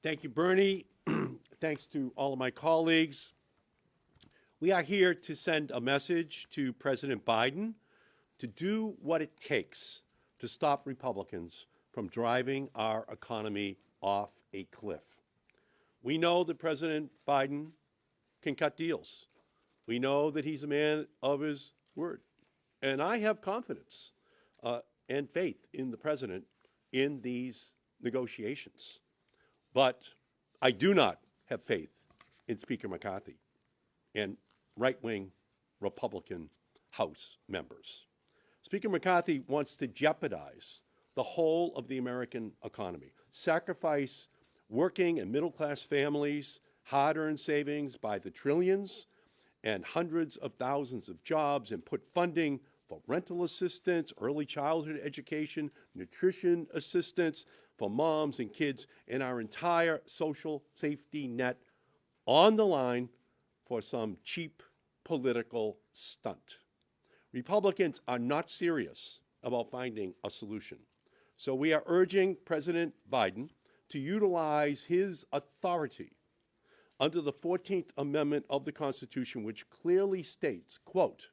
Thank you, Bernie. Thanks to all of my colleagues. We are here to send a message to President Biden to do what it takes to stop Republicans from driving our economy off a cliff. We know that President Biden can cut deals. We know that he's a man of his word. And I have confidence and faith in the President in these negotiations. But I do not have faith in Speaker McCarthy and right-wing Republican House members. Speaker McCarthy wants to jeopardize the whole of the American economy, sacrifice working and middle-class families' hard-earned savings by the trillions and hundreds of thousands of jobs, and put funding for rental assistance, early childhood education, nutrition assistance for moms and kids, and our entire social safety net on the line for some cheap political stunt. Republicans are not serious about finding a solution. So we are urging President Biden to utilize his authority under the 14th Amendment of the Constitution, which clearly states, quote,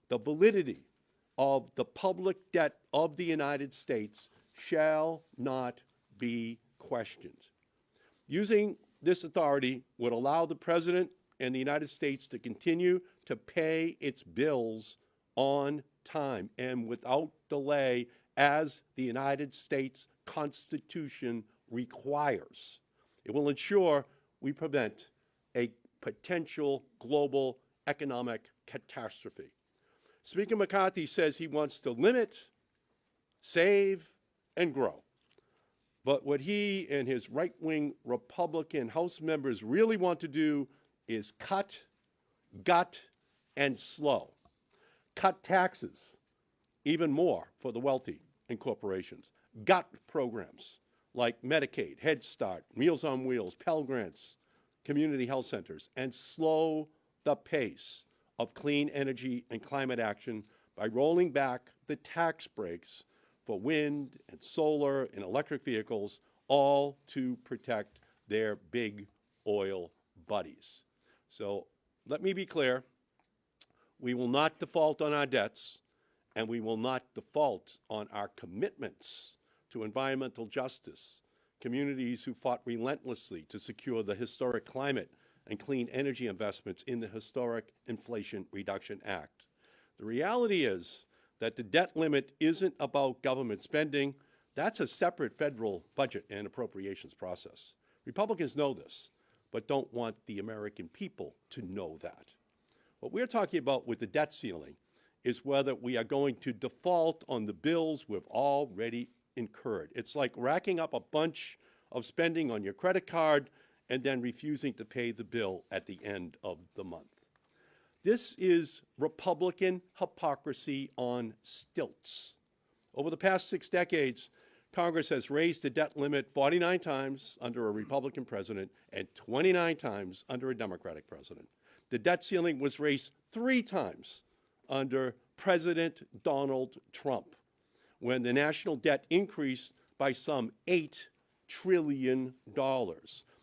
"The validity of the public debt of the United States shall not be questioned." Using this authority would allow the President and the United States to continue to pay its bills on time and without delay, as the United States Constitution requires. It will ensure we prevent a potential global economic catastrophe. Speaker McCarthy says he wants to limit, save, and grow. But what he and his right-wing Republican House members really want to do is cut, gut, and slow. Cut taxes even more for the wealthy and corporations. Gut programs like Medicaid, Head Start, Meals on Wheels, Pell Grants, community health centers, and slow the pace of clean energy and climate action by rolling back the tax breaks for wind and solar and electric vehicles, all to protect their big oil buddies. So let me be clear. We will not default on our debts, and we will not default on our commitments to environmental justice, communities who fought relentlessly to secure the historic climate and clean energy investments in the historic Inflation Reduction Act. The reality is that the debt limit isn't about government spending. That's a separate federal budget and appropriations process. Republicans know this, but don't want the American people to know that. What we're talking about with the debt ceiling is whether we are going to default on the bills we've already incurred. It's like racking up a bunch of spending on your credit card and then refusing to pay the bill at the end of the month. This is Republican hypocrisy on stilts. Over the past 6 decades, Congress has raised the debt limit 49 times under a Republican president and 29 times under a Democratic president. The debt ceiling was raised 3 times under President Donald Trump, when the national debt increased by some $8 trillion,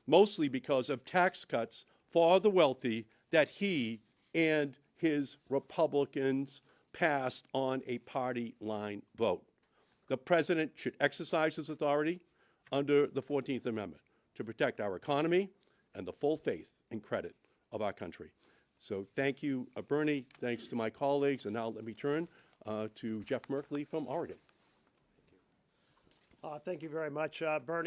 mostly because of tax cuts for the wealthy that he and his Republicans passed on a party line vote. The President should exercise his authority under the 14th Amendment to protect our economy and the full faith and credit of our country. So thank you, Bernie. Thanks to my colleagues. And now let me turn to Jeff Merkley from Oregon. Thank you very much, Bernie.